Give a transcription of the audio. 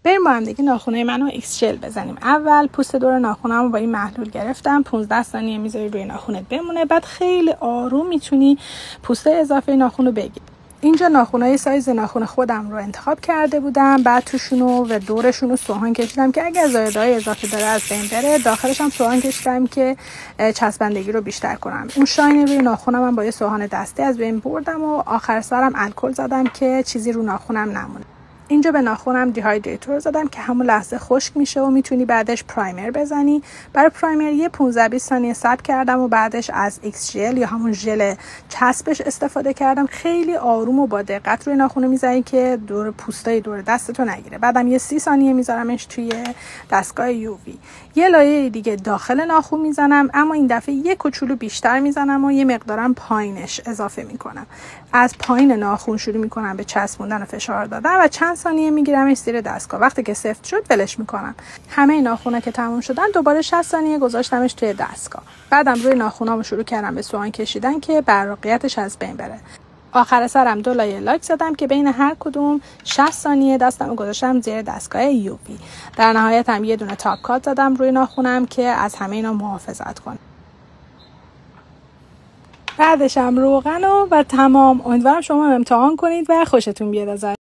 بریم با هم دیگه ناخنای منو ایکس ژل بزنیم. اول پوست دور ناخنمو با این محلول گرفتم، 15 ثانیه میذاری روی ناخنت بمونه، بعد خیلی آروم میتونی پوست اضافه ناخن رو بگیری. اینجا ناخنای سایز ناخن خودم رو انتخاب کرده بودم، بعد توشونو و دورشونو سوهان کشیدم که اگر زایدهای اضافه داره از بین بره. داخلش هم سوهان کشیدم که چسبندگی رو بیشتر کنم. اون شاین روی ناخنم هم با یه سوهان دستی از بین بردم و آخر سرم الکل زدم که چیزی رو ناخنم نمونه. اینجا به ناخنم دیهایدریتور زدم که همون لحظه خشک میشه و میتونی بعدش پرایمر بزنی. برای پرایمر یه 15-20 ثانیه صبر کردم و بعدش از ایکس ژل یا همون ژل چسبش استفاده کردم. خیلی آروم و با دقت روی ناخن میزنی که دور پوستای دور دستتو نگیره. بعدم یه 30 ثانیه میذارمش توی دستگاه یووی. یه لایه دیگه داخل ناخن میزنم، اما این دفعه یه کوچولو بیشتر میزنم و یه مقدارم پایینش اضافه میکنم. از پایین ناخن شروع میکنم به چسبوندن و فشار دادن و چند ثانیه میگیرمش زیر دستگاه. وقتی که سفت شد ولش میکنم. همه ناخونا که تموم شدن دوباره 60 ثانیه گذاشتمش توی دستگاه. بعدم روی ناخونامو شروع کردم به سوهان کشیدن که براقیتش از بین بره. آخر سرم 2 لایه لاک زدم که بین هر کدوم 60 ثانیه دستمو گذاشتم زیر دستگاه یووی. در نهایت هم یه دونه تاپ کات زدم روی ناخونم که از همه اینا محافظت کنه. بعدش هم روغن و تمام. امیدوارم شما امتحان کنید و خوشتون بیاد ازش.